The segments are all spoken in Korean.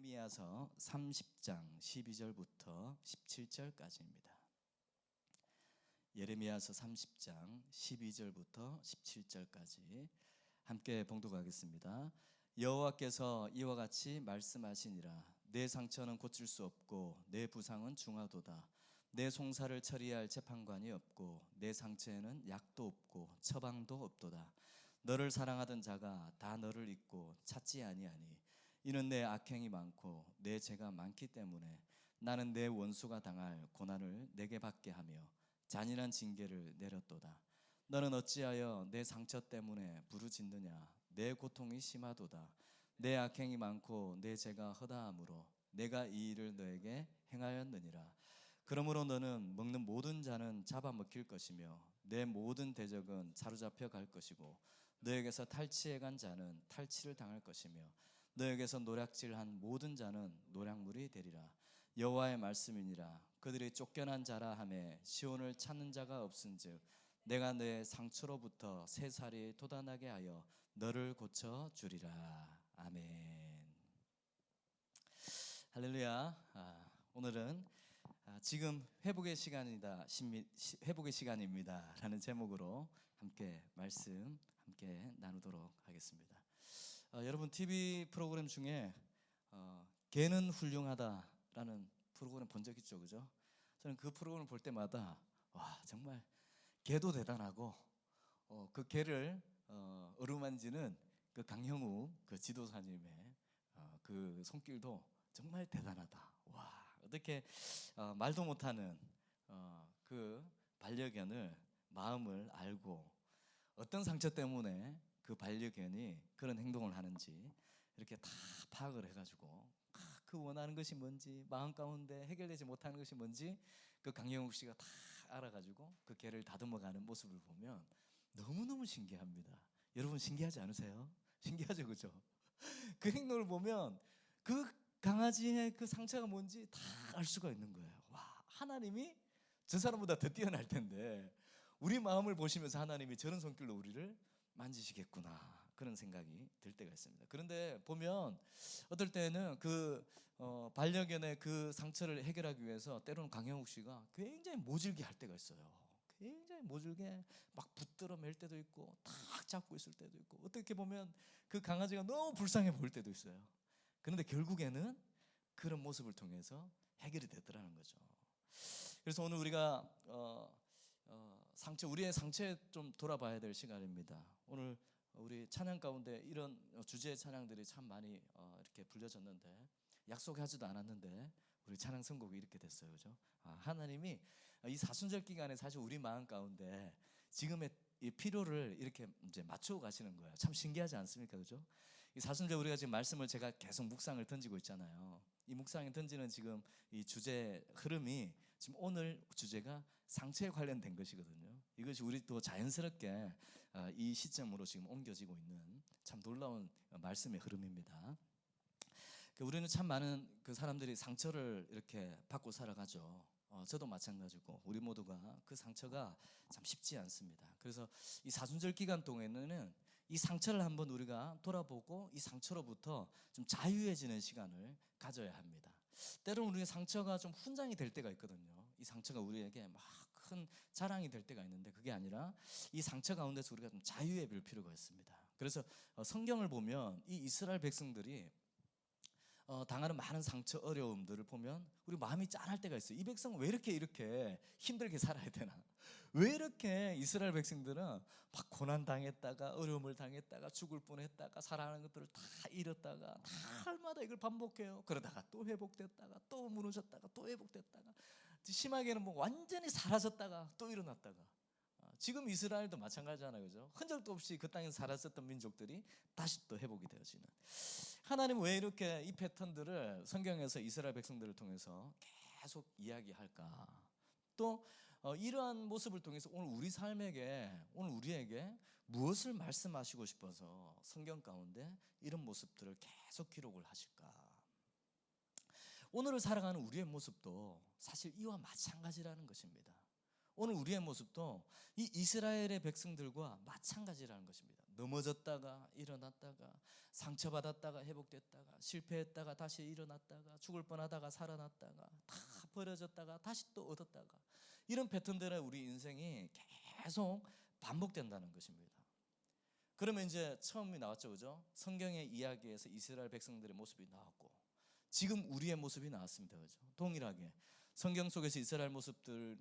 예레미야서 30장 12절부터 17절까지입니다. 예레미야서 30장 12절부터 17절까지 함께 봉독하겠습니다. 여호와께서 이와 같이 말씀하시니라. 내 상처는 고칠 수 없고 내 부상은 중하도다. 내 송사를 처리할 재판관이 없고 내 상처에는 약도 없고 처방도 없도다. 너를 사랑하던 자가 다 너를 잊고 찾지 아니하니 이는 내 악행이 많고 내 죄가 많기 때문에 나는 내 원수가 당할 고난을 내게 받게 하며 잔인한 징계를 내렸도다. 너는 어찌하여 내 상처 때문에 부르짖느냐. 내 고통이 심하도다. 내 악행이 많고 내 죄가 허다하므로 내가 이 일을 너에게 행하였느니라. 그러므로 너는 먹는 모든 자는 잡아먹힐 것이며 내 모든 대적은 사로잡혀 갈 것이고 너에게서 탈취해 간 자는 탈취를 당할 것이며 너에게서 노략질한 모든 자는 노략물이 되리라. 여호와의 말씀이니라. 그들이 쫓겨난 자라 하매 시온을 찾는 자가 없은즉 내가 내 상처로부터 새살이 돋아나게 하여 너를 고쳐주리라. 아멘. 할렐루야. 오늘은 지금 회복의 시간이다, 회복의 시간입니다 라는 제목으로 함께 말씀 함께 나누도록 하겠습니다. 여러분 TV 프로그램 중에 개는 훌륭하다라는 프로그램 본 적 있죠, 그죠? 저는 그 프로그램을 볼 때마다 와, 정말 개도 대단하고 그 개를 어루만지는 그 강형우 그 지도사님의 그 손길도 정말 대단하다. 와, 어떻게 말도 못하는 그 반려견을 마음을 알고 어떤 상처 때문에 그 반려견이 그런 행동을 하는지 이렇게 다 파악을 해가지고 그 원하는 것이 뭔지, 마음 가운데 해결되지 못하는 것이 뭔지 그 강영욱 씨가 다 알아가지고 그 개를 다듬어가는 모습을 보면 너무너무 신기합니다. 여러분 신기하지 않으세요? 신기하죠, 그죠? 그 행동을 보면 그 강아지의 그 상처가 뭔지 다 알 수가 있는 거예요. 와, 하나님이 저 사람보다 더 뛰어날 텐데 우리 마음을 보시면서 하나님이 저런 손길로 우리를 만지시겠구나, 그런 생각이 들 때가 있습니다. 그런데 보면 어떨 때는 그 반려견의 그 상처를 해결하기 위해서 때로는 강형욱 씨가 굉장히 모질게 할 때가 있어요. 굉장히 모질게 막 붙들어 맬 때도 있고 탁 잡고 있을 때도 있고, 어떻게 보면 그 강아지가 너무 불쌍해 보일 때도 있어요. 그런데 결국에는 그런 모습을 통해서 해결이 되더라는 거죠. 그래서 오늘 우리가 우리의 상처에 좀 돌아봐야 될 시간입니다. 오늘 우리 찬양 가운데 이런 주제의 찬양들이 참 많이 이렇게 불려졌는데, 약속하지도 않았는데 우리 찬양 선곡이 이렇게 됐어요, 그죠? 하나님이 이 사순절 기간에 사실 우리 마음 가운데 지금의 이 필요를 이렇게 이제 맞추어 가시는 거예요. 참 신기하지 않습니까, 그죠? 이 사순절 우리가 지금 말씀을 제가 계속 묵상을 던지고 있잖아요. 이 묵상에 던지는 지금 이 주제 흐름이 지금 오늘 주제가 상처에 관련된 것이거든요. 이것이 우리 또 자연스럽게 이 시점으로 지금 옮겨지고 있는 참 놀라운 말씀의 흐름입니다. 우리는 참 많은 그 사람들이 상처를 이렇게 받고 살아가죠. 저도 마찬가지고 우리 모두가 그 상처가 참 쉽지 않습니다. 그래서 이 사순절 기간 동안에는 이 상처를 한번 우리가 돌아보고 이 상처로부터 좀 자유해지는 시간을 가져야 합니다. 때로는 우리의 상처가 좀 훈장이 될 때가 있거든요. 이 상처가 우리에게 막 큰 자랑이 될 때가 있는데 그게 아니라 이 상처 가운데서 우리가 좀 자유해 볼 필요가 있습니다. 그래서 성경을 보면 이 이스라엘 백성들이 당하는 많은 상처, 어려움들을 보면 우리 마음이 짠할 때가 있어요. 이 백성은 왜 이렇게 힘들게 살아야 되나? 왜 이렇게 이스라엘 백성들은 막 고난 당했다가 어려움을 당했다가 죽을 뻔했다가 사랑하는 것들을 다 잃었다가 날마다 이걸 반복해요. 그러다가 또 회복됐다가 또 무너졌다가 또 회복됐다가 심하게는 뭐 완전히 사라졌다가 또 일어났다가. 지금 이스라엘도 마찬가지잖아요, 그죠? 흔적도 없이 그 땅에 살았었던 민족들이 다시 또 회복이 되어지는. 하나님은 왜 이렇게 이 패턴들을 성경에서 이스라엘 백성들을 통해서 계속 이야기할까? 또 이러한 모습을 통해서 오늘 우리 삶에게, 오늘 우리에게 무엇을 말씀하시고 싶어서 성경 가운데 이런 모습들을 계속 기록을 하실까? 오늘을 살아가는 우리의 모습도 사실 이와 마찬가지라는 것입니다. 오늘 우리의 모습도 이 이스라엘의 백성들과 마찬가지라는 것입니다. 넘어졌다가 일어났다가 상처받았다가 회복됐다가 실패했다가 다시 일어났다가 죽을 뻔하다가 살아났다가 다 버려졌다가 다시 또 얻었다가 이런 패턴들의 우리 인생이 계속 반복된다는 것입니다. 그러면 이제 처음이 나왔죠, 그죠? 성경의 이야기에서 이스라엘 백성들의 모습이 나왔고 지금 우리의 모습이 나왔습니다, 그죠? 동일하게 성경 속에서 이스라엘 모습들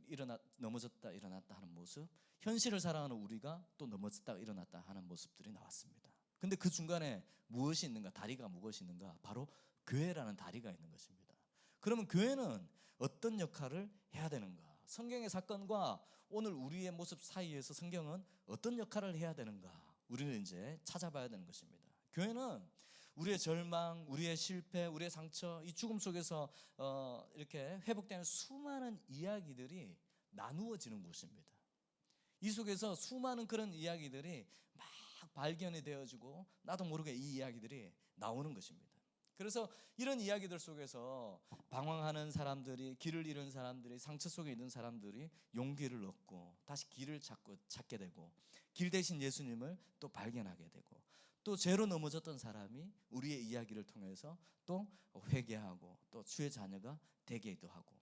넘어졌다 일어났다 하는 모습, 현실을 살아가는 우리가 또 넘어졌다 일어났다 하는 모습들이 나왔습니다. 근데 그 중간에 무엇이 있는가? 다리가 무엇이 있는가? 바로 교회라는 다리가 있는 것입니다. 그러면 교회는 어떤 역할을 해야 되는가? 성경의 사건과 오늘 우리의 모습 사이에서 성경은 어떤 역할을 해야 되는가? 우리는 이제 찾아봐야 되는 것입니다. 교회는 우리의 절망, 우리의 실패, 우리의 상처, 이 죽음 속에서 이렇게 회복되는 수많은 이야기들이 나누어지는 곳입니다. 이 속에서 수많은 그런 이야기들이 막 발견이 되어지고 나도 모르게 이 이야기들이 나오는 것입니다. 그래서 이런 이야기들 속에서 방황하는 사람들이, 길을 잃은 사람들이, 상처 속에 있는 사람들이 용기를 얻고 다시 길을 찾게 되고 길 대신 예수님을 또 발견하게 되고 또 죄로 넘어졌던 사람이 우리의 이야기를 통해서 또 회개하고 또 주의 자녀가 되기도 하고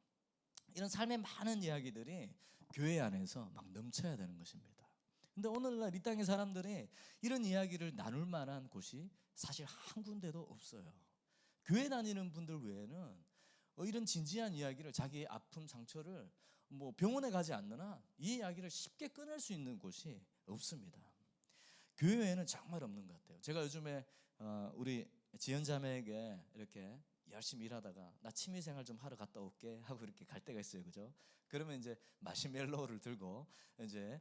이런 삶의 많은 이야기들이 교회 안에서 막 넘쳐야 되는 것입니다. 근데 오늘날 이 땅의 사람들이 이런 이야기를 나눌 만한 곳이 사실 한 군데도 없어요. 교회 다니는 분들 외에는 이런 진지한 이야기를, 자기의 아픔, 상처를 뭐 병원에 가지 않는 한 이 이야기를 쉽게 꺼낼 수 있는 곳이 없습니다. 교회에는 정말 없는 것 같아요. 제가 요즘에 우리 지연 자매에게 이렇게 열심히 일하다가 나 취미생활 좀 하러 갔다 올게 하고 이렇게 갈 때가 있어요, 그죠? 그러면 이제 마시멜로우를 들고 이제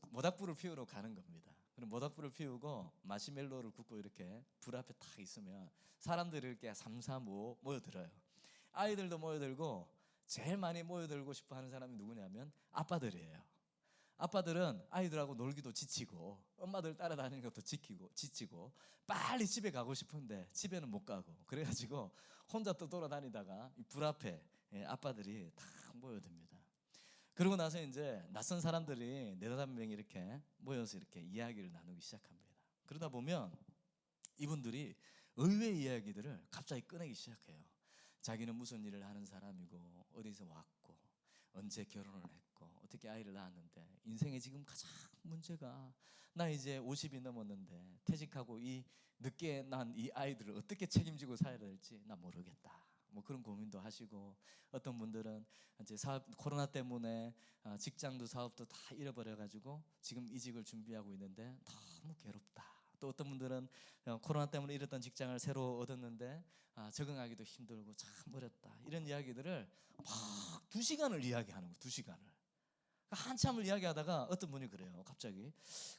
모닥불을 피우러 가는 겁니다. 그럼 모닥불을 피우고 마시멜로우를 굽고 이렇게 불 앞에 딱 있으면 사람들이 이렇게 삼삼오오 모여들어요. 아이들도 모여들고 제일 많이 모여들고 싶어 하는 사람이 누구냐면 아빠들이에요. 아빠들은 아이들하고 놀기도 지치고 엄마들 따라다니는 것도 지치고 빨리 집에 가고 싶은데 집에는 못 가고 그래가지고 혼자 또 돌아다니다가 불 앞에 아빠들이 다 모여듭니다. 그러고 나서 이제 낯선 사람들이 네다섯 명이 이렇게 모여서 이렇게 이야기를 나누기 시작합니다. 그러다 보면 이분들이 의외의 이야기들을 갑자기 꺼내기 시작해요. 자기는 무슨 일을 하는 사람이고 어디서 왔고 언제 결혼을 했고 어떻게 아이를 낳았는데 인생에 지금 가장 문제가 나 이제 50이 넘었는데 퇴직하고 이 늦게 난 이 아이들을 어떻게 책임지고 살아야 될지 나 모르겠다. 뭐 그런 고민도 하시고 어떤 분들은 이제 코로나 때문에 직장도 사업도 다 잃어버려가지고 지금 이직을 준비하고 있는데 너무 괴롭다. 또 어떤 분들은 코로나 때문에 잃었던 직장을 새로 얻었는데 적응하기도 힘들고 참 어렵다. 이런 이야기들을 막 2시간을 이야기하는 거예요. 2시간을. 한참을 이야기하다가 어떤 분이 그래요. 갑자기.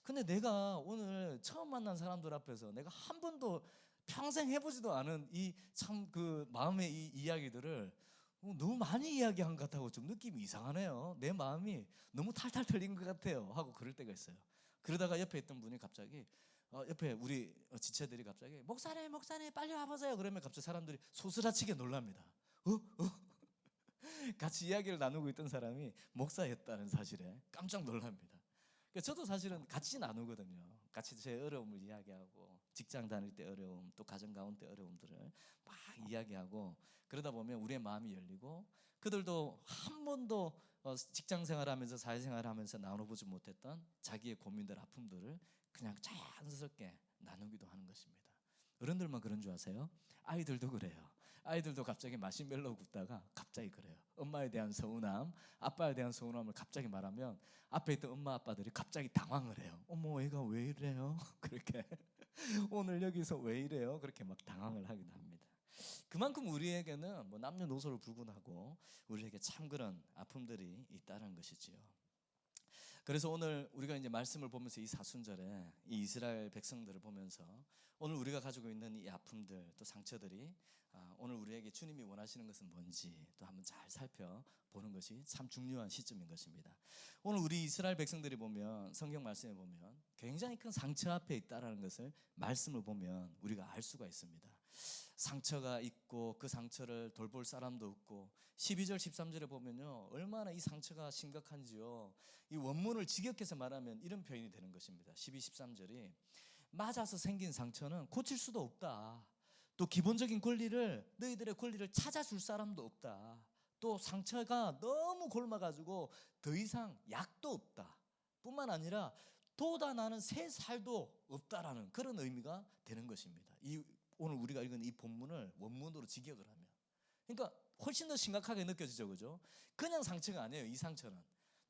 근데 내가 오늘 처음 만난 사람들 앞에서 내가 한 번도 평생 해보지도 않은 이 참 그 마음의 이 이야기들을 너무 많이 이야기한 것 같다고 좀 느낌이 이상하네요. 내 마음이 너무 탈탈 털린 것 같아요. 하고 그럴 때가 있어요. 그러다가 옆에 있던 분이 갑자기 옆에 우리 지체들이 갑자기 목사님 빨리 와보세요. 그러면 갑자기 사람들이 소스라치게 놀랍니다. 같이 이야기를 나누고 있던 사람이 목사였다는 사실에 깜짝 놀랍니다. 저도 사실은 같이 나누거든요. 같이 제 어려움을 이야기하고 직장 다닐 때 어려움, 또 가정 가운데 어려움들을 막 이야기하고 그러다 보면 우리의 마음이 열리고 그들도 한 번도 직장 생활하면서 사회생활하면서 나눠보지 못했던 자기의 고민들, 아픔들을 그냥 자연스럽게 나누기도 하는 것입니다. 어른들만 그런 줄 아세요? 아이들도 그래요. 아이들도 갑자기 마시멜로 굽다가 갑자기 그래요. 엄마에 대한 서운함, 아빠에 대한 서운함을 갑자기 말하면 앞에 있던 엄마 아빠들이 갑자기 당황을 해요. 어머 애가 왜 이래요? 그렇게 오늘 여기서 왜 이래요? 그렇게 막 당황을 하기도 합니다. 그만큼 우리에게는 뭐 남녀노소를 불문하고 우리에게 참 그런 아픔들이 있다는 것이지요. 그래서 오늘 우리가 이제 말씀을 보면서 이 사순절에 이 이스라엘 백성들을 보면서 오늘 우리가 가지고 있는 이 아픔들 또 상처들이 오늘 우리에게 주님이 원하시는 것은 뭔지 또 한번 잘 살펴보는 것이 참 중요한 시점인 것입니다. 오늘 우리 이스라엘 백성들이 보면 성경 말씀에 보면 굉장히 큰 상처 앞에 있다라는 것을 말씀을 보면 우리가 알 수가 있습니다. 상처가 있고 그 상처를 돌볼 사람도 없고 12절 13절에 보면요 얼마나 이 상처가 심각한지요. 이 원문을 직역해서 말하면 이런 표현이 되는 것입니다. 12, 13절이 맞아서 생긴 상처는 고칠 수도 없다. 또 기본적인 권리를 너희들의 권리를 찾아줄 사람도 없다. 또 상처가 너무 곪아가지고 더 이상 약도 없다. 뿐만 아니라 돋아나는 새 살도 없다라는 그런 의미가 되는 것입니다. 오늘 우리가 읽은 이 본문을 원문으로 직역을 하면 그러니까 훨씬 더 심각하게 느껴지죠, 그죠? 그냥 상처가 아니에요. 이 상처는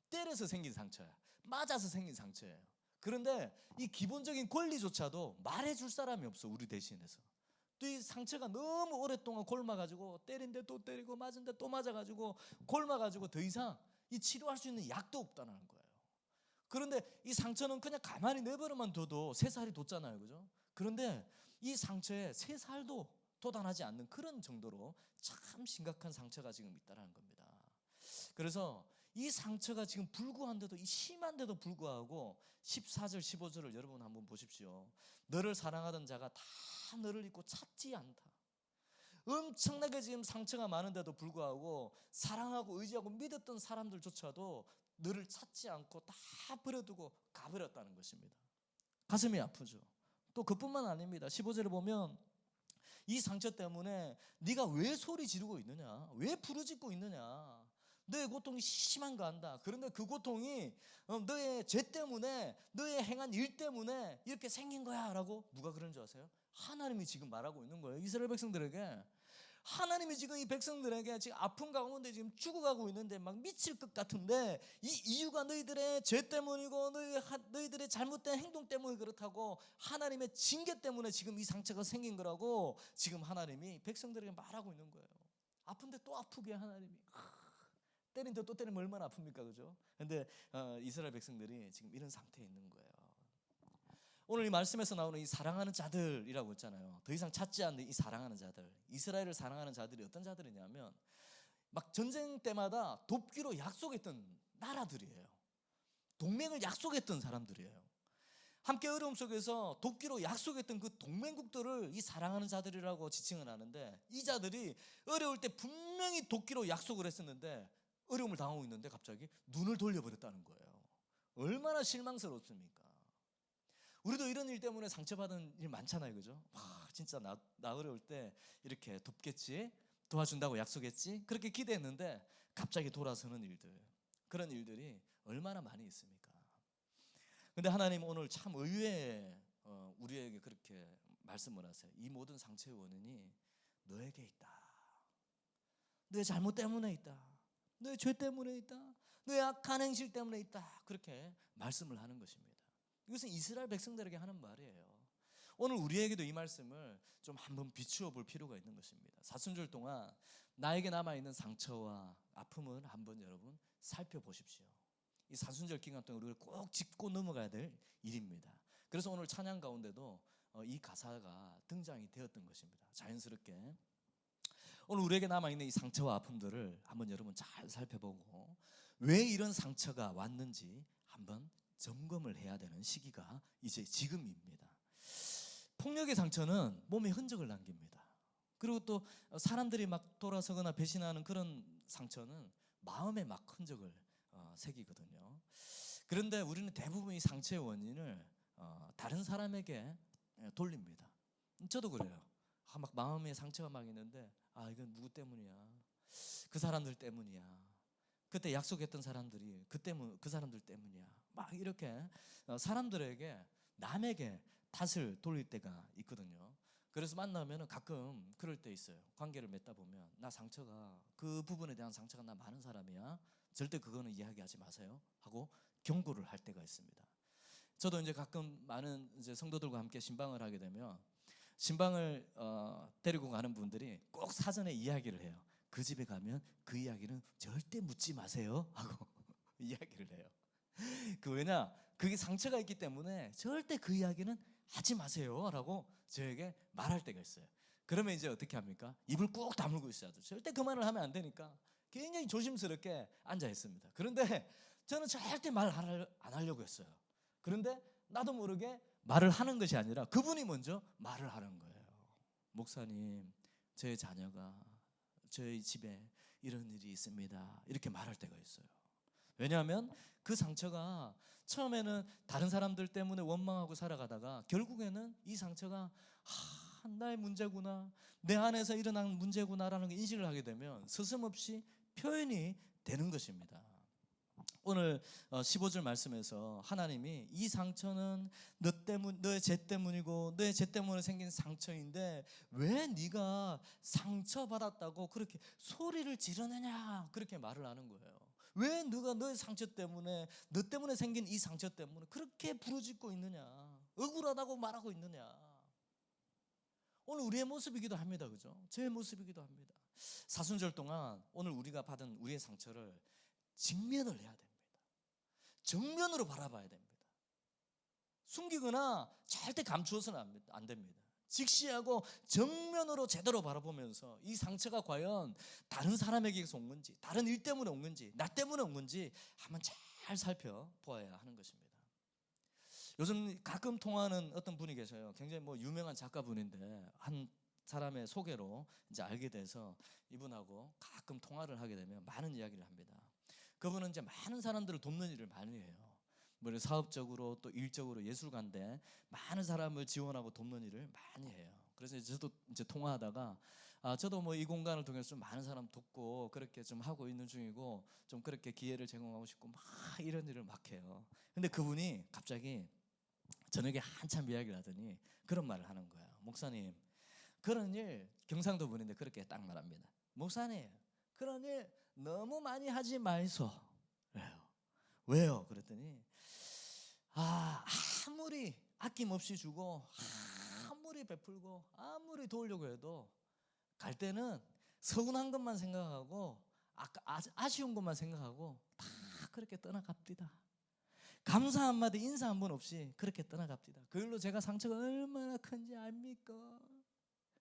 때려서 생긴 상처야. 맞아서 생긴 상처예요. 그런데 이 기본적인 권리조차도 말해줄 사람이 없어, 우리 대신해서. 또 이 상처가 너무 오랫동안 곪아가지고 때린데 또 때리고 맞은데 또 맞아가지고 곪아가지고 더 이상 이 치료할 수 있는 약도 없다는 거예요. 그런데 이 상처는 그냥 가만히 내버려만 둬도 새 살이 돋잖아요, 그죠? 그런데 이 상처에 새 살도 돋아나지 않는 그런 정도로 참 심각한 상처가 지금 있다는 겁니다. 그래서 이 상처가 지금 불구한데도, 이 심한데도 불구하고 14절 15절을 여러분 한번 보십시오. 너를 사랑하던 자가 다 너를 잊고 찾지 않다. 엄청나게 지금 상처가 많은데도 불구하고 사랑하고 의지하고 믿었던 사람들조차도 너를 찾지 않고 다 버려두고 가버렸다는 것입니다. 가슴이 아프죠. 또 그뿐만 아닙니다. 15절에 보면 이 상처 때문에 네가 왜 소리 지르고 있느냐, 왜 부르짖고 있느냐, 너의 고통이 심한가 한다. 그런데 그 고통이 너의 죄 때문에, 너의 행한 일 때문에 이렇게 생긴 거야 라고 누가 그런 줄 아세요? 하나님이 지금 말하고 있는 거예요. 이스라엘 백성들에게. 하나님이 지금 이 백성들에게 지금 아픈 가운데 지금 죽어가고 있는데 막 미칠 것 같은데 이 이유가 너희들의 죄 때문이고 너희들의 잘못된 행동 때문에 그렇다고 하나님의 징계 때문에 지금 이 상처가 생긴 거라고 지금 하나님이 백성들에게 말하고 있는 거예요. 아픈데 또 아프게 하나님이 때린데 또 때리면 얼마나 아픕니까, 그죠? 근데 이스라엘 백성들이 지금 이런 상태에 있는 거예요. 오늘 이 말씀에서 나오는 이 사랑하는 자들이라고 했잖아요. 더 이상 찾지 않는 이 사랑하는 자들, 이스라엘을 사랑하는 자들이 어떤 자들이냐면 막 전쟁 때마다 돕기로 약속했던 나라들이에요. 동맹을 약속했던 사람들이에요. 함께 어려움 속에서 돕기로 약속했던 그 동맹국들을 이 사랑하는 자들이라고 지칭을 하는데, 이 자들이 어려울 때 분명히 돕기로 약속을 했었는데 어려움을 당하고 있는데 갑자기 눈을 돌려버렸다는 거예요. 얼마나 실망스럽습니까? 우리도 이런 일 때문에 상처받은 일 많잖아요, 그죠? 진짜 나 어려울 때 이렇게 돕겠지, 도와준다고 약속했지, 그렇게 기대했는데 갑자기 돌아서는 일들, 그런 일들이 얼마나 많이 있습니까? 근데 하나님 오늘 참 의외에 우리에게 그렇게 말씀을 하세요. 이 모든 상처의 원인이 너에게 있다. 너의 잘못 때문에 있다. 너의 죄 때문에 있다. 너의 악한 행실 때문에 있다. 그렇게 말씀을 하는 것입니다. 이것은 이스라엘 백성들에게 하는 말이에요. 오늘 우리에게도 이 말씀을 좀 한번 비추어 볼 필요가 있는 것입니다. 사순절 동안 나에게 남아있는 상처와 아픔을 한번 여러분 살펴보십시오. 이 사순절 기간 동안 우리가 꼭 짚고 넘어가야 될 일입니다. 그래서 오늘 찬양 가운데도 이 가사가 등장이 되었던 것입니다. 자연스럽게 오늘 우리에게 남아있는 이 상처와 아픔들을 한번 여러분 잘 살펴보고 왜 이런 상처가 왔는지 한번 점검을 해야 되는 시기가 이제 지금입니다. 폭력의 상처는 몸에 흔적을 남깁니다. 그리고 또 사람들이 막 돌아서거나 배신하는 그런 상처는 마음에 막 흔적을 새기거든요. 그런데 우리는 대부분 이 상처의 원인을 다른 사람에게 돌립니다. 저도 그래요. 막 마음에 상처가 막 있는데 이건 누구 때문이야? 그 사람들 때문이야. 그때 약속했던 사람들이 그 사람들 때문이야. 막 이렇게 사람들에게, 남에게 탓을 돌릴 때가 있거든요. 그래서 만나면 가끔 그럴 때 있어요. 관계를 맺다 보면 나 상처가, 그 부분에 대한 상처가 나 많은 사람이야. 절대 그거는 이야기하지 마세요 하고 경고를 할 때가 있습니다. 저도 이제 가끔 많은 이제 성도들과 함께 신방을 하게 되면 신방을 데리고 가는 분들이 꼭 사전에 이야기를 해요. 그 집에 가면 그 이야기는 절대 묻지 마세요 하고 이야기를 해요. 왜냐? 그게 상처가 있기 때문에 절대 그 이야기는 하지 마세요 라고 저에게 말할 때가 있어요. 그러면 이제 어떻게 합니까? 입을 꾹 다물고 있어야죠. 절대 그 말을 하면 안 되니까 굉장히 조심스럽게 앉아 있습니다. 그런데 저는 절대 말 안 하려고 했어요. 그런데 나도 모르게 말을 하는 것이 아니라 그분이 먼저 말을 하는 거예요. 목사님, 저의 자녀가 저희 집에 이런 일이 있습니다. 이렇게 말할 때가 있어요. 왜냐하면 그 상처가 처음에는 다른 사람들 때문에 원망하고 살아가다가 결국에는 이 상처가 나의 문제구나, 내 안에서 일어난 문제구나라는 인식을 하게 되면 서슴없이 표현이 되는 것입니다. 오늘 15절 말씀에서 하나님이 이 상처는 너의 죄 때문이고 너의 죄 때문에 생긴 상처인데 왜 네가 상처받았다고 그렇게 소리를 지르느냐, 그렇게 말을 하는 거예요. 왜 네가 너의 상처 때문에, 너 때문에 생긴 이 상처 때문에 그렇게 부르짖고 있느냐, 억울하다고 말하고 있느냐. 오늘 우리의 모습이기도 합니다. 그죠? 제 모습이기도 합니다. 사순절 동안 오늘 우리가 받은 우리의 상처를 직면을 해야 됩니다. 정면으로 바라봐야 됩니다. 숨기거나 절대 감추어서는 안 됩니다. 직시하고 정면으로 제대로 바라보면서 이 상처가 과연 다른 사람에게서 온 건지, 다른 일 때문에 온 건지, 나 때문에 온 건지 한번 잘 살펴보아야 하는 것입니다. 요즘 가끔 통화하는 어떤 분이 계셔요. 굉장히 유명한 작가분인데 한 사람의 소개로 이제 알게 돼서 이분하고 가끔 통화를 하게 되면 많은 이야기를 합니다. 그분은 이제 많은 사람들을 돕는 일을 많이 해요. 사업적으로 또 일적으로 예술가인데 많은 사람을 지원하고 돕는 일을 많이 해요. 그래서 저도 이제 통화하다가 저도 이 공간을 통해서 좀 많은 사람 돕고 그렇게 좀 하고 있는 중이고 좀 그렇게 기회를 제공하고 싶고 막 이런 일을 막 해요. 근데 그분이 갑자기 저녁에 한참 이야기를 하더니 그런 말을 하는 거예요. 목사님, 그런 일, 경상도 분인데 그렇게 딱 말합니다. 목사님, 그런 일 너무 많이 하지 마이소. 왜요? 그랬더니 아무리 아낌없이 주고 아무리 베풀고 아무리 도우려고 해도 갈 때는 서운한 것만 생각하고 아쉬운 것만 생각하고 다 그렇게 떠나갑디다. 감사 한마디, 인사 한 번 없이 그렇게 떠나갑디다. 그걸로 제가 상처가 얼마나 큰지 압니까?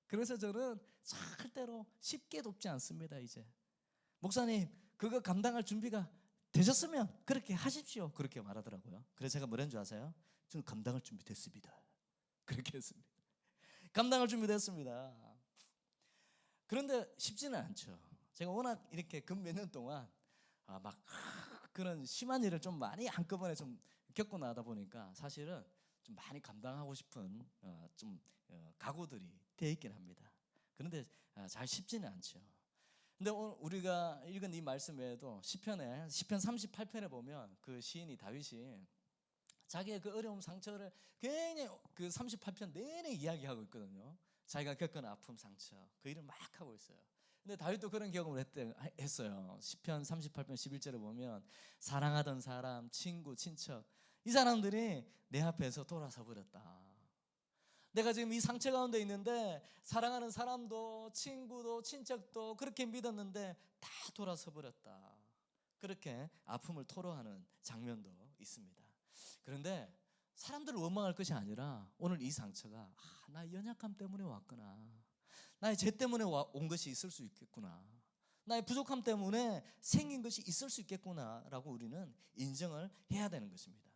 그래서 저는 절대로 쉽게 돕지 않습니다. 이제 목사님, 그거 감당할 준비가 되셨으면 그렇게 하십시오. 그렇게 말하더라고요. 그래서 제가 뭐라는 줄 아세요? 저는 감당할 준비 됐습니다. 그렇게 했습니다. 감당할 준비 됐습니다. 그런데 쉽지는 않죠. 제가 워낙 이렇게 근 몇 년 동안 막 그런 심한 일을 좀 많이 한꺼번에 좀 겪고 나다 보니까 사실은 좀 많이 감당하고 싶은 좀 각오들이 돼 있긴 합니다. 그런데 잘 쉽지는 않죠. 근데 오늘 우리가 읽은 이 말씀 외에도 시편 38편에 보면 그 시인이 다윗이 자기의 그 어려움, 상처를 굉장히 그 38편 내내 이야기하고 있거든요. 자기가 겪은 아픔, 상처, 그 일을 막 하고 있어요. 근데 다윗도 그런 경험을 했어요. 시편 38편 11절에 보면 사랑하던 사람, 친구, 친척, 이 사람들이 내 앞에서 돌아서 버렸다. 내가 지금 이 상처 가운데 있는데 사랑하는 사람도 친구도 친척도 그렇게 믿었는데 다 돌아서 버렸다. 그렇게 아픔을 토로하는 장면도 있습니다. 그런데 사람들을 원망할 것이 아니라 오늘 이 상처가 나의 연약함 때문에 왔구나, 나의 죄 때문에 온 것이 있을 수 있겠구나, 나의 부족함 때문에 생긴 것이 있을 수 있겠구나 라고 우리는 인정을 해야 되는 것입니다.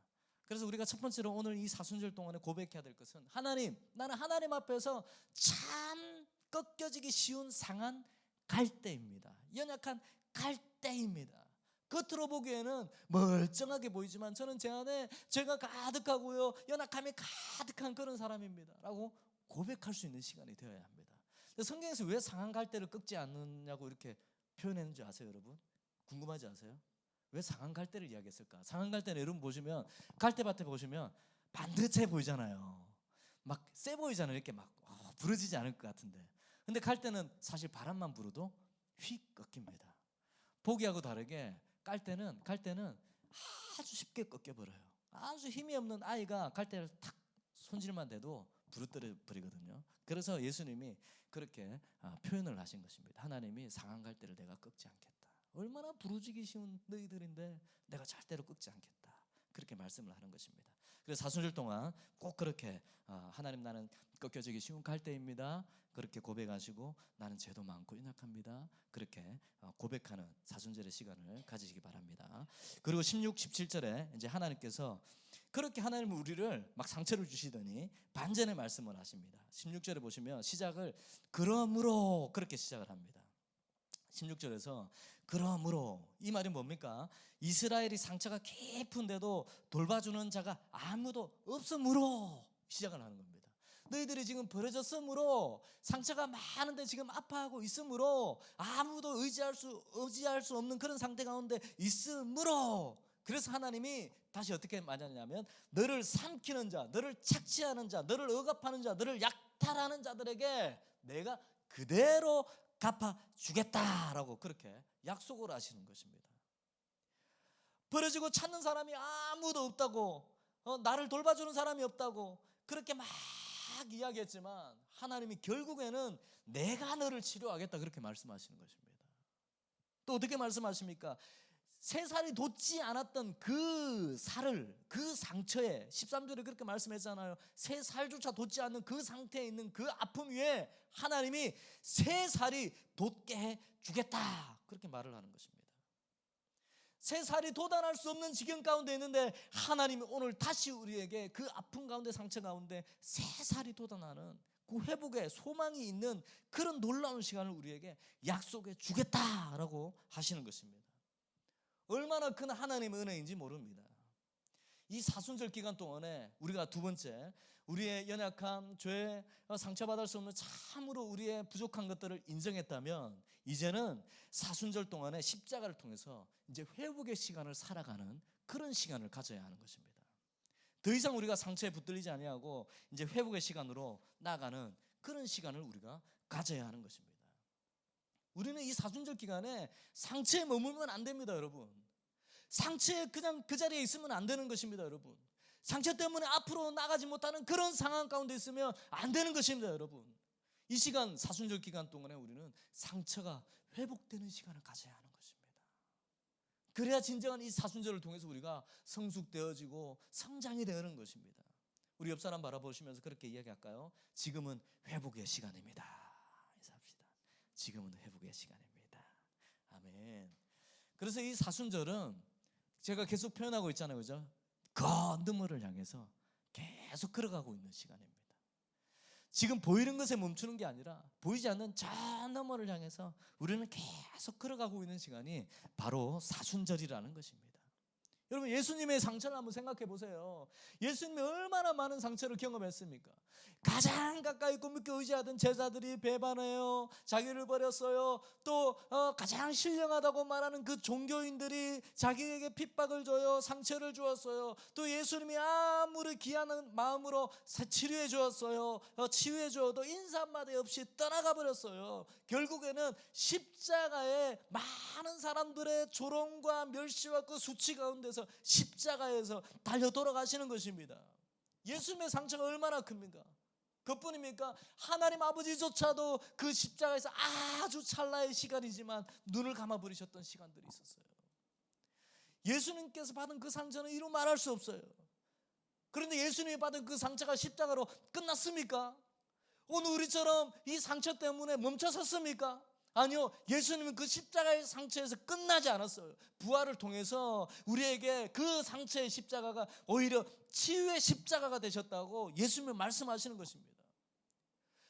그래서 우리가 첫 번째로 오늘 이 사순절 동안에 고백해야 될 것은 하나님, 나는 하나님 앞에서 참 꺾여지기 쉬운 상한 갈대입니다. 연약한 갈대입니다. 겉으로 보기에는 멀쩡하게 보이지만 저는 제 안에 죄가 가득하고요, 연약함이 가득한 그런 사람입니다 라고 고백할 수 있는 시간이 되어야 합니다. 성경에서 왜 상한 갈대를 꺾지 않느냐고 이렇게 표현했는지 아세요, 여러분? 궁금하지 않으세요? 왜 상한 갈대를 이야기했을까? 상한 갈대는 여러분 보시면 갈대밭에 보시면 반듯해 보이잖아요. 막 세 보이잖아요. 이렇게 막 부러지지 않을 것 같은데, 근데 갈대는 사실 바람만 불어도 휙 꺾입니다. 보기하고 다르게 갈대는 아주 쉽게 꺾여버려요. 아주 힘이 없는 아이가 갈대를 탁 손질만 대도 부러뜨려 버리거든요. 그래서 예수님이 그렇게 표현을 하신 것입니다. 하나님이 상한 갈대를 내가 꺾지 않겠다. 얼마나 부러지기 쉬운 너희들인데 내가 절대로 꺾지 않겠다. 그렇게 말씀을 하는 것입니다. 그래서 사순절 동안 꼭 그렇게 하나님, 나는 꺾여지기 쉬운 갈대입니다. 그렇게 고백하시고 나는 죄도 많고 연약합니다. 그렇게 고백하는 사순절의 시간을 가지시기 바랍니다. 그리고 16, 17절에 이제 하나님께서 그렇게 하나님은 우리를 막 상처를 주시더니 반전의 말씀을 하십니다. 16절에 보시면 시작을 그러므로 그렇게 시작을 합니다. 16절에서 그러므로, 이 말이 뭡니까? 이스라엘이 상처가 깊은데도 돌봐주는 자가 아무도 없으므로 시작을 하는 겁니다. 너희들이 지금 버려졌으므로, 상처가 많은데 지금 아파하고 있으므로, 아무도 의지할 수 없는 그런 상태 가운데 있으므로, 그래서 하나님이 다시 어떻게 말하냐면 너를 삼키는 자, 너를 착취하는 자, 너를 억압하는 자, 너를 약탈하는 자들에게 내가 그대로 갚아주겠다라고 그렇게 약속을 하시는 것입니다. 버려지고 찾는 사람이 아무도 없다고, 나를 돌봐주는 사람이 없다고 그렇게 막 이야기했지만 하나님이 결국에는 내가 너를 치료하겠다 그렇게 말씀하시는 것입니다. 또 어떻게 말씀하십니까? 세 살이 돋지 않았던 그 살을, 그 상처에, 13절에 그렇게 말씀했잖아요. 세 살조차 돋지 않는 그 상태에 있는 그 아픔 위에 하나님이 세 살이 돋게 해주겠다 그렇게 말을 하는 것입니다. 세 살이 돋아날 수 없는 지경 가운데 있는데 하나님이 오늘 다시 우리에게 그 아픔 가운데, 상처 가운데 세 살이 돋아나는 그 회복의 소망이 있는 그런 놀라운 시간을 우리에게 약속해 주겠다라고 하시는 것입니다. 얼마나 큰 하나님의 은혜인지 모릅니다. 이 사순절 기간 동안에 우리가 두 번째, 우리의 연약함, 죄, 상처받을 수 없는 참으로 우리의 부족한 것들을 인정했다면 이제는 사순절 동안에 십자가를 통해서 이제 회복의 시간을 살아가는 그런 시간을 가져야 하는 것입니다. 더 이상 우리가 상처에 붙들리지 아니하고 이제 회복의 시간으로 나아가는 그런 시간을 우리가 가져야 하는 것입니다. 우리는 이 사순절 기간에 상처에 머물면 안 됩니다, 여러분. 상처에 그냥 그 자리에 있으면 안 되는 것입니다, 여러분. 상처 때문에 앞으로 나가지 못하는 그런 상황 가운데 있으면 안 되는 것입니다, 여러분. 이 시간, 사순절 기간 동안에 우리는 상처가 회복되는 시간을 가져야 하는 것입니다. 그래야 진정한 이 사순절을 통해서 우리가 성숙되어지고 성장이 되는 것입니다. 우리 옆 사람 바라보시면서 그렇게 이야기할까요? 지금은 회복의 시간입니다. 인사합시다. 지금은 회복의 시간입니다. 아멘. 그래서 이 사순절은 제가 계속 표현하고 있잖아요, 그죠? 건너물을 향해서 계속 걸어가고 있는 시간입니다. 지금 보이는 것에 멈추는 게 아니라 보이지 않는 저 너머를 향해서 우리는 계속 걸어가고 있는 시간이 바로 사순절이라는 것입니다. 여러분, 예수님의 상처를 한번 생각해 보세요. 예수님이 얼마나 많은 상처를 경험했습니까? 가장 가까이 있고 믿게 의지하던 제자들이 배반해요, 자기를 버렸어요. 또 가장 신령하다고 말하는 그 종교인들이 자기에게 핍박을 줘요, 상처를 주었어요. 또 예수님이 아무리 귀한 마음으로 치료해 주었어요, 치유해 주어도 인사 한마디 없이 떠나가 버렸어요. 결국에는 십자가에 많은 사람들의 조롱과 멸시와 그 수치 가운데서 십자가에서 달려 돌아가시는 것입니다. 예수님의 상처가 얼마나 큽니까? 그뿐입니까? 하나님 아버지조차도 그 십자가에서 아주 찰나의 시간이지만 눈을 감아버리셨던 시간들이 있었어요. 예수님께서 받은 그 상처는 이루 말할 수 없어요. 그런데 예수님이 받은 그 상처가 십자가로 끝났습니까? 오늘 우리처럼 이 상처 때문에 멈춰섰습니까? 아니요, 예수님은 그 십자가의 상처에서 끝나지 않았어요. 부활을 통해서 우리에게 그 상처의 십자가가 오히려 치유의 십자가가 되셨다고 예수님이 말씀하시는 것입니다.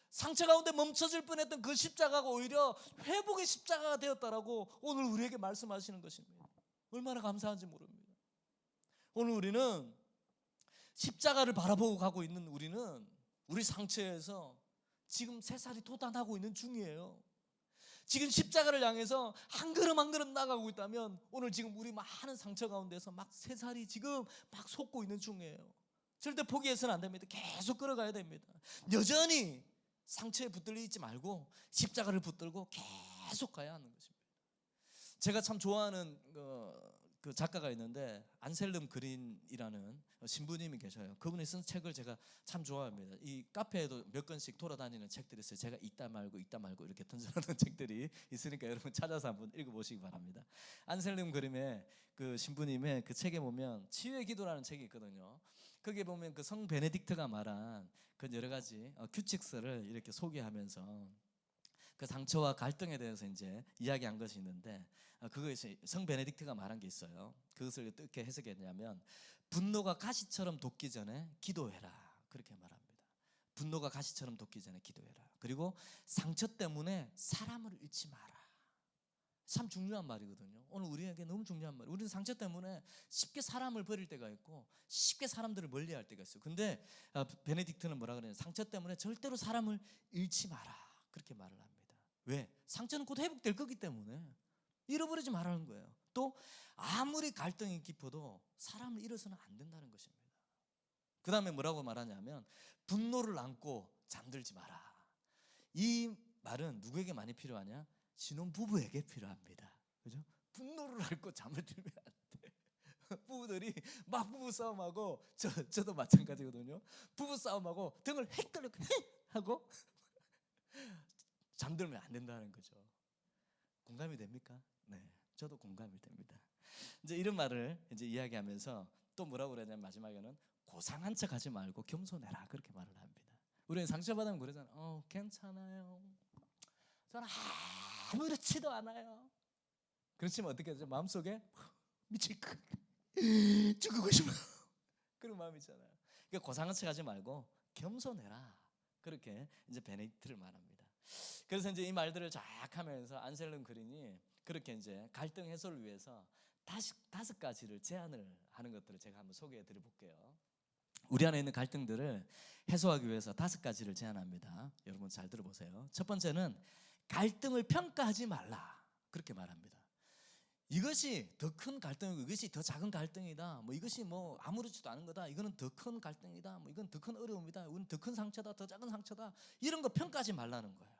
상처 가운데 멈춰질 뻔했던 그 십자가가 오히려 회복의 십자가가 되었다라고 오늘 우리에게 말씀하시는 것입니다. 얼마나 감사한지 모릅니다. 오늘 우리는 십자가를 바라보고 가고 있는 우리는 우리 상처에서 지금 세 살이 돋아나고 있는 중이에요. 지금 십자가를 향해서 한 걸음 한 걸음 나가고 있다면 오늘 지금 우리 많은 상처 가운데서 막 세 살이 지금 막 솟고 있는 중이에요. 절대 포기해서는 안 됩니다. 계속 걸어가야 됩니다. 여전히 상처에 붙들려 있지 말고 십자가를 붙들고 계속 가야 하는 것입니다. 제가 참 좋아하는 그 작가가 있는데 안셀름 그린이라는 신부님이 계셔요. 그분이 쓴 책을 제가 참 좋아합니다. 이 카페에도 몇 권씩 돌아다니는 책들이 있어요. 제가 읽다 말고 이렇게 던져놓은 책들이 있으니까 여러분 찾아서 한번 읽어보시기 바랍니다. 안셀름 그린의 그 신부님의 그 책에 보면 치유의 기도라는 책이 있거든요. 거기에 보면 그 성 베네딕트가 말한 그 여러 가지 규칙서를 이렇게 소개하면서 그 상처와 갈등에 대해서 이제 이야기한 것이 있는데 그것이 성 베네딕트가 말한 게 있어요. 그것을 어떻게 해석했냐면 분노가 가시처럼 돋기 전에 기도해라 그렇게 말합니다. 분노가 가시처럼 돋기 전에 기도해라. 그리고 상처 때문에 사람을 잃지 마라. 참 중요한 말이거든요. 오늘 우리에게 너무 중요한 말. 우리는 상처 때문에 쉽게 사람을 버릴 때가 있고 쉽게 사람들을 멀리할 때가 있어요. 근데 베네딕트는 뭐라 그러냐면 상처 때문에 절대로 사람을 잃지 마라 그렇게 말을 합니다. 왜? 상처는 곧 회복될 거기 때문에 잃어버리지 말라는 거예요. 또 아무리 갈등이 깊어도 사람을 잃어서는 안 된다는 것입니다. 그 다음에 뭐라고 말하냐면 분노를 안고 잠들지 마라. 이 말은 누구에게 많이 필요하냐? 신혼부부에게 필요합니다. 그죠? 분노를 안고 잠을 들면 안 돼. 부부들이 막 부부싸움하고 저도 마찬가지거든요. 부부싸움하고 등을 헥 돌리고 하고 잠들면 안 된다는 거죠. 공감이 됩니까? 네, 저도 공감이 됩니다. 이제 이런 말을 이제 이야기하면서 또 뭐라고 그러냐면 마지막에는 고상한 척 하지 말고 겸손해라 그렇게 말을 합니다. 우리는 상처받으면 그러잖아요. 괜찮아요. 저는 아무렇지도 않아요. 그렇지만 어떻게 하죠? 마음속에 미칠 것 죽고 싶어 그런 마음이 있잖아요. 그러니까 고상한 척 하지 말고 겸손해라 그렇게 이제 베네딕트를 말합니다. 그래서 이제 이 말들을 쫙 하면서 안셀름 그린이 그렇게 이제 갈등 해소를 위해서 다섯 가지를 제안을 하는 것들을 제가 한번 소개해 드려 볼게요. 우리 안에 있는 갈등들을 해소하기 위해서 5가지를 제안합니다. 여러분 잘 들어보세요. 첫 번째는 갈등을 평가하지 말라 그렇게 말합니다. 이것이 더 큰 갈등이고 이것이 더 작은 갈등이다. 뭐 이것이 뭐 아무렇지도 않은 거다. 이거는 더 큰 갈등이다. 뭐 이건 더 큰 어려움이다. 이건 더 큰 상처다. 더 작은 상처다. 이런 거 평가하지 말라는 거예요.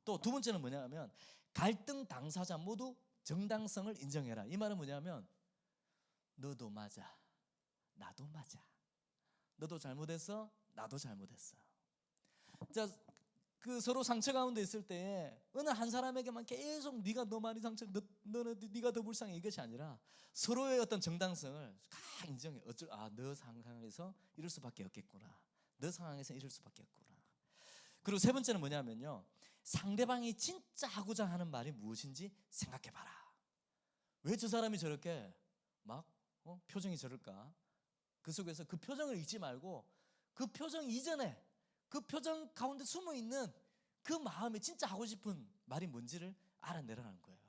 또 두 번째는 뭐냐면 갈등 당사자 모두 정당성을 인정해라. 이 말은 뭐냐면 너도 맞아. 나도 맞아. 너도 잘못했어. 나도 잘못했어. 자, 그 서로 상처 가운데 있을 때에 어느 한 사람에게만 계속 네가 더 많이 상처, 네가 더 불쌍해 이것이 아니라 서로의 어떤 정당성을 다 인정해. 너 상황에서 이럴 수밖에 없겠구나. 너 상황에서 이럴 수밖에 없구나. 그리고 세 번째는 뭐냐면요. 상대방이 진짜 하고자 하는 말이 무엇인지 생각해봐라. 왜 저 사람이 저렇게 막 표정이 저럴까? 그 속에서 그 표정을 잊지 말고 그 표정 이전에 그 표정 가운데 숨어있는 그 마음에 진짜 하고 싶은 말이 뭔지를 알아내라는 거예요.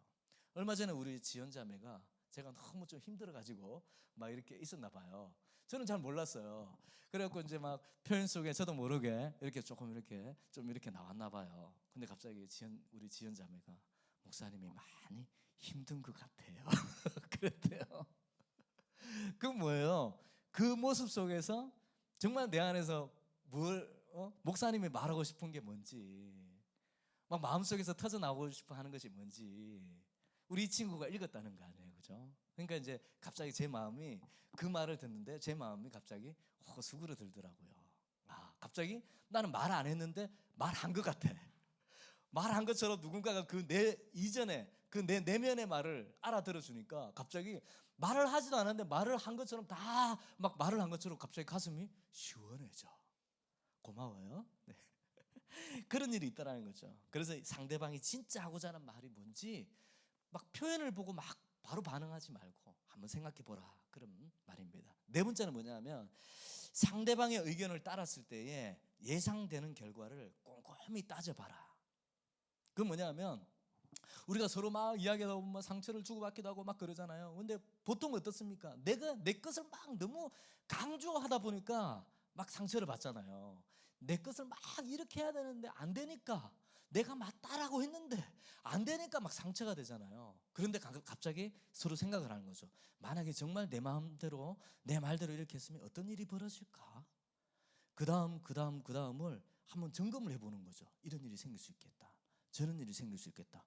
얼마 전에 우리 지연자매가 제가 너무 좀 힘들어가지고 막 이렇게 있었나 봐요. 저는 잘 몰랐어요. 그래갖고 이제 막 표현 속에 저도 모르게 이렇게 조금 이렇게 좀 이렇게 나왔나 봐요. 근데 갑자기 우리 지연자매가 목사님이 많이 힘든 것 같아요. 그랬대요. 그 뭐예요? 그 모습 속에서 정말 내 안에서 목사님이 말하고 싶은 게 뭔지 막 마음속에서 터져 나오고 싶어 하는 것이 뭔지 우리 이 친구가 읽었다는 거 아니에요. 그죠? 그러니까 이제 갑자기 제 마음이 그 말을 듣는데 제 마음이 갑자기 수그러들더라고요. 갑자기 나는 말 안 했는데 말한 것 같아. 말한 것처럼 누군가가 그 내 이전에 그 내 내면의 말을 알아들어 주니까 갑자기 말을 하지도 않았는데 말을 한 것처럼 다 막 말을 한 것처럼 갑자기 가슴이 시원해져. 고마워요. 네. 그런 일이 있다라는 거죠. 그래서 상대방이 진짜 하고자 하는 말이 뭔지 막 표현을 보고 막 바로 반응하지 말고 한번 생각해 보라. 그런 말입니다. 네 번째는 뭐냐면 상대방의 의견을 따랐을 때에 예상되는 결과를 꼼꼼히 따져봐라. 그건 뭐냐면 우리가 서로 막 이야기하다 보면 상처를 주고받기도 하고 막 그러잖아요. 근데 보통 어떻습니까? 내가 내 것을 막 너무 강조하다 보니까 막 상처를 받잖아요. 내 것을 막 이렇게 해야 되는데 안 되니까 내가 맞다라고 했는데 안 되니까 막 상처가 되잖아요. 그런데 갑자기 서로 생각을 하는 거죠. 만약에 정말 내 마음대로 내 말대로 이렇게 했으면 어떤 일이 벌어질까? 그 다음을 한번 점검을 해보는 거죠. 이런 일이 생길 수 있겠다. 저런 일이 생길 수 있겠다.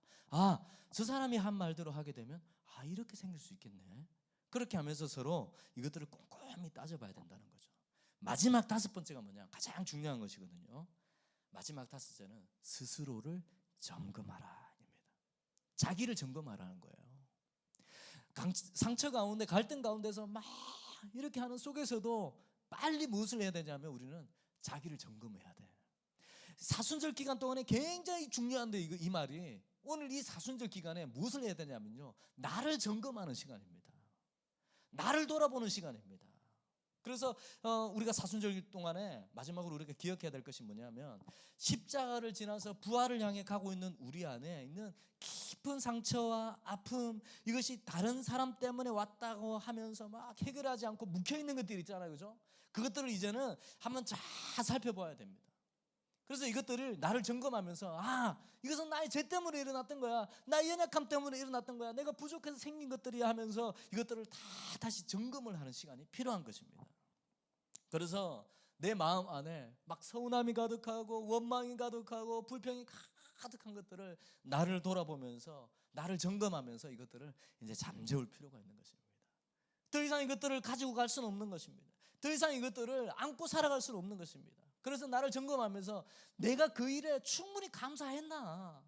저 사람이 한 말대로 하게 되면 이렇게 생길 수 있겠네. 그렇게 하면서 서로 이것들을 꼼꼼히 따져봐야 된다는 거죠. 마지막 5번째가 뭐냐? 가장 중요한 것이거든요. 마지막 5번째는 스스로를 점검하라 입니다. 자기를 점검하라는 거예요. 상처 가운데 갈등 가운데서 막 이렇게 하는 속에서도 빨리 무엇을 해야 되냐면 우리는 자기를 점검해야 돼. 사순절 기간 동안에 굉장히 중요한데 이 말이 오늘 이 사순절 기간에 무엇을 해야 되냐면요, 나를 점검하는 시간입니다. 나를 돌아보는 시간입니다. 그래서 우리가 사순절 동안에 마지막으로 우리가 기억해야 될 것이 뭐냐면, 십자가를 지나서 부활을 향해 가고 있는 우리 안에 있는 깊은 상처와 아픔, 이것이 다른 사람 때문에 왔다고 하면서 막 해결하지 않고 묵혀있는 것들이 있잖아요, 그죠? 그것들을 이제는 한번 잘 살펴봐야 됩니다. 그래서 이것들을 나를 점검하면서, 이것은 나의 죄 때문에 일어났던 거야, 나의 연약함 때문에 일어났던 거야, 내가 부족해서 생긴 것들이야 하면서 이것들을 다 다시 점검을 하는 시간이 필요한 것입니다. 그래서 내 마음 안에 막 서운함이 가득하고 원망이 가득하고 불평이 가득한 것들을 나를 돌아보면서, 나를 점검하면서 이것들을 이제 잠재울 필요가 있는 것입니다. 더 이상 이것들을 가지고 갈 수는 없는 것입니다. 더 이상 이것들을 안고 살아갈 수는 없는 것입니다. 그래서 나를 점검하면서, 내가 그 일에 충분히 감사했나?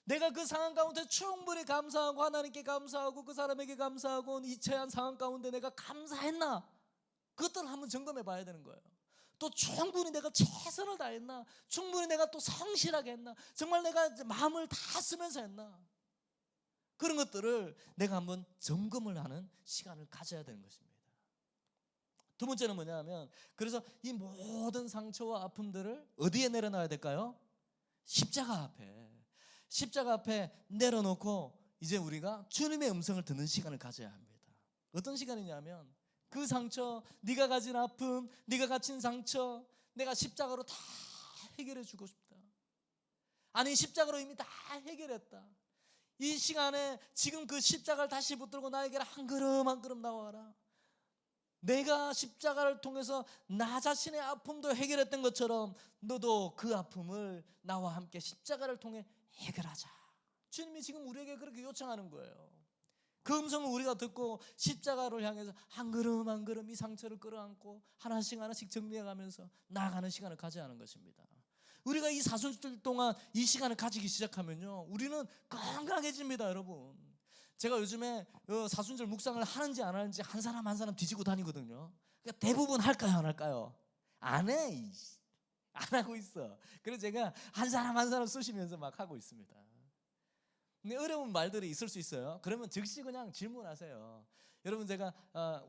내가 그 상황 가운데 충분히 감사하고 하나님께 감사하고 그 사람에게 감사하고 이체한 상황 가운데 내가 감사했나? 그것들을 한번 점검해 봐야 되는 거예요. 또 충분히 내가 최선을 다했나? 충분히 내가 또 성실하게 했나? 정말 내가 마음을 다 쓰면서 했나? 그런 것들을 내가 한번 점검을 하는 시간을 가져야 되는 것입니다. 두 번째는 뭐냐면, 그래서 이 모든 상처와 아픔들을 어디에 내려놔야 될까요? 십자가 앞에. 십자가 앞에 내려놓고 이제 우리가 주님의 음성을 듣는 시간을 가져야 합니다. 어떤 시간이냐면, 그 상처, 네가 가진 아픔, 네가 가진 상처, 내가 십자가로 다 해결해 주고 싶다. 아니, 십자가로 이미 다 해결했다. 이 시간에 지금 그 십자가를 다시 붙들고 나에게 한 걸음 한 걸음 나와라. 내가 십자가를 통해서 나 자신의 아픔도 해결했던 것처럼 너도 그 아픔을 나와 함께 십자가를 통해 해결하자. 주님이 지금 우리에게 그렇게 요청하는 거예요. 그 음성을 우리가 듣고 십자가를 향해서 한 걸음 한 걸음 이 상처를 끌어안고 하나씩 하나씩 정리해가면서 나아가는 시간을 가져야 하는 것입니다. 우리가 이 사순절 동안 이 시간을 가지기 시작하면요, 우리는 건강해집니다, 여러분. 제가 요즘에 사순절 묵상을 하는지 안 하는지 한 사람 한 사람 뒤지고 다니거든요. 그러니까 대부분 할까요, 안 할까요? 안 해. 안 하고 있어. 그래서 제가 한 사람 한 사람 쏘시면서 막 하고 있습니다. 근데 어려운 말들이 있을 수 있어요. 그러면 즉시 그냥 질문하세요. 여러분, 제가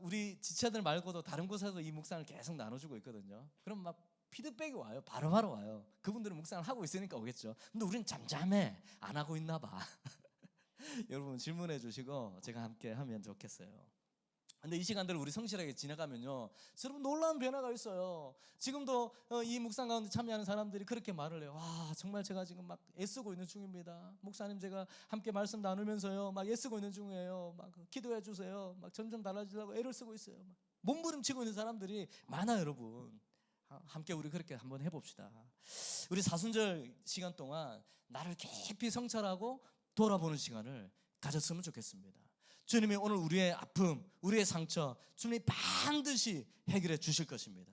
우리 지체들 말고도 다른 곳에서 이 묵상을 계속 나눠주고 있거든요. 그럼 막 피드백이 와요. 바로바로 와요. 그분들은 묵상을 하고 있으니까 오겠죠. 근데 우리는 잠잠해. 안 하고 있나 봐. 여러분 질문해 주시고 제가 함께 하면 좋겠어요. 근데 이 시간들을 우리 성실하게 지나가면요, 여러분 놀라운 변화가 있어요. 지금도 이 묵상 가운데 참여하는 사람들이 그렇게 말을 해요. 와, 정말 제가 지금 막 애쓰고 있는 중입니다. 목사님, 제가 함께 말씀 나누면서요 막 애쓰고 있는 중이에요. 막 기도해 주세요. 막 점점 달라지려고 애를 쓰고 있어요. 막 몸부림치고 있는 사람들이 많아요, 여러분. 함께 우리 그렇게 한번 해봅시다. 우리 사순절 시간 동안 나를 깊이 성찰하고 돌아보는 시간을 가졌으면 좋겠습니다. 주님이 오늘 우리의 아픔, 우리의 상처, 주님이 반드시 해결해 주실 것입니다.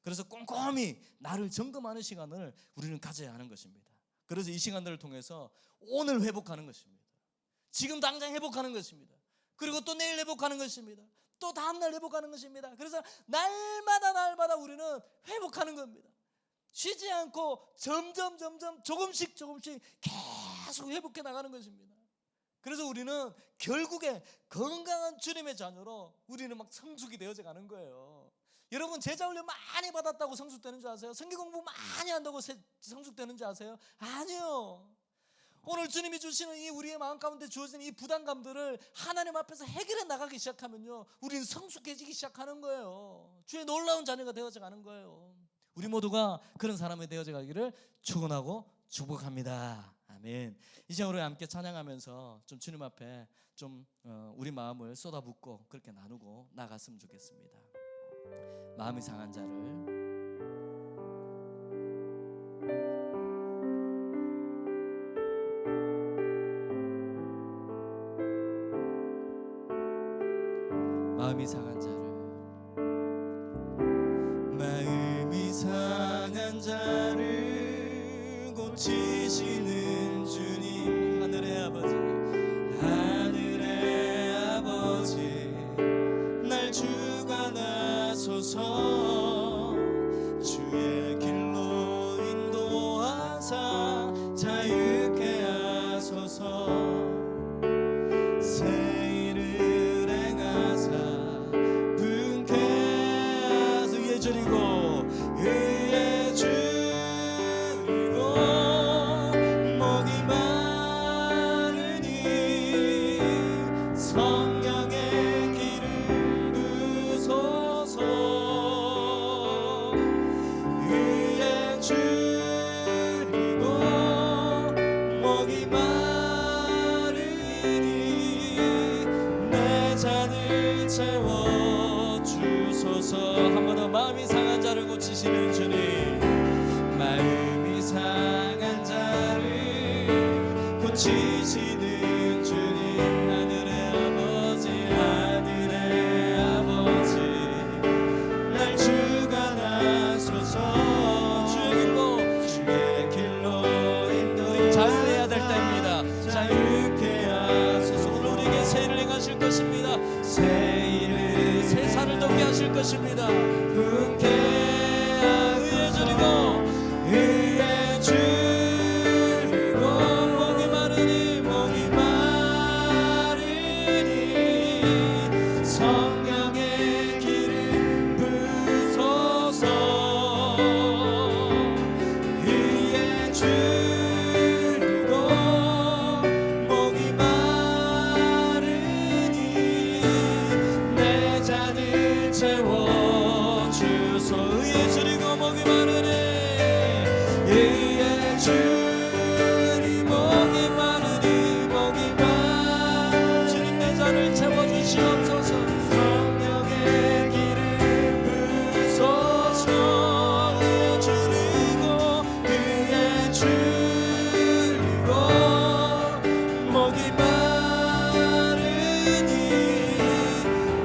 그래서 꼼꼼히 나를 점검하는 시간을 우리는 가져야 하는 것입니다. 그래서 이 시간들을 통해서 오늘 회복하는 것입니다. 지금 당장 회복하는 것입니다. 그리고 또 내일 회복하는 것입니다. 또 다음날 회복하는 것입니다. 그래서 날마다 우리는 회복하는 겁니다. 쉬지 않고 점점 조금씩 계속 회복해 나가는 것입니다. 그래서 우리는 결국에 건강한 주님의 자녀로 우리는 막 성숙이 되어져 가는 거예요. 여러분, 제자훈련 많이 받았다고 성숙되는 줄 아세요? 성경 공부 많이 한다고 성숙되는 줄 아세요? 아니요. 오늘 주님이 주시는 이 우리의 마음 가운데 주어진 이 부담감들을 하나님 앞에서 해결해 나가기 시작하면요, 우리는 성숙해지기 시작하는 거예요. 주의 놀라운 자녀가 되어져 가는 거예요. 우리 모두가 그런 사람이 되어져 가기를 축원하고 축복합니다. 아멘. 이 시간 우리 함께 찬양하면서 좀 주님 앞에 좀 우리 마음을 쏟아붓고 그렇게 나누고 나갔으면 좋겠습니다. 마음이 상한 자를 마음이 상한 자를 고치시는 주님, 하늘의 아버지 날 주관하소서. 주의 길로 주옵소서. 한 번 더 마음이 상한 자를 고치시는 주님, 마음이 상한 자를 고치시는 주님, 하늘의 아버지, 하늘의 아버지, 날 주관하소서. 주의 길로 인도. 자유해야 될 때입니다. 자유케 하소서. 오늘 우리에게 새 일을 행하실 것입니다. 새 일을, 새 살을 돋게 하실 것입니다. 분께 의에 주리고 의에 주리고 목이 마르니 목이 마르니 성령의 기름 부소서. 의에 주리고 목이 마르니 내 잔을 채워주소. 의에 주리고 목이 마르니 의에 주리 목이 마르니 목이 마르니 주님 내 잔을 채워주시옵소서. 성령의 기름 부소서. 의에 주리고 의에 주리고 목이 마르니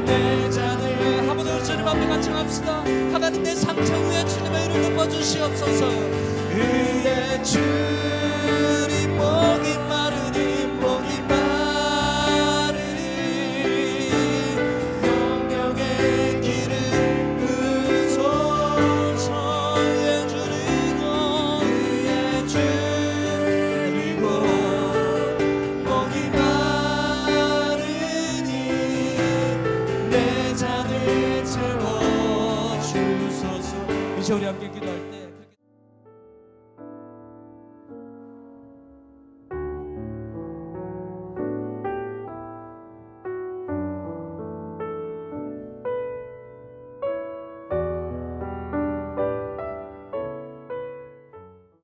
내 잔을. 한 번 더 주님 앞에 같이 합시다. 하나님 내 상처 위에 주님의 이를 덮어주시옵소서. 의에 주리 목이 마르니 목이 마르니 성령의 기름 부소서. 의에 주리고 의에 주리고 목이 마르니 내 잔을 채워주소서. 이제 우리 함께 기도할 때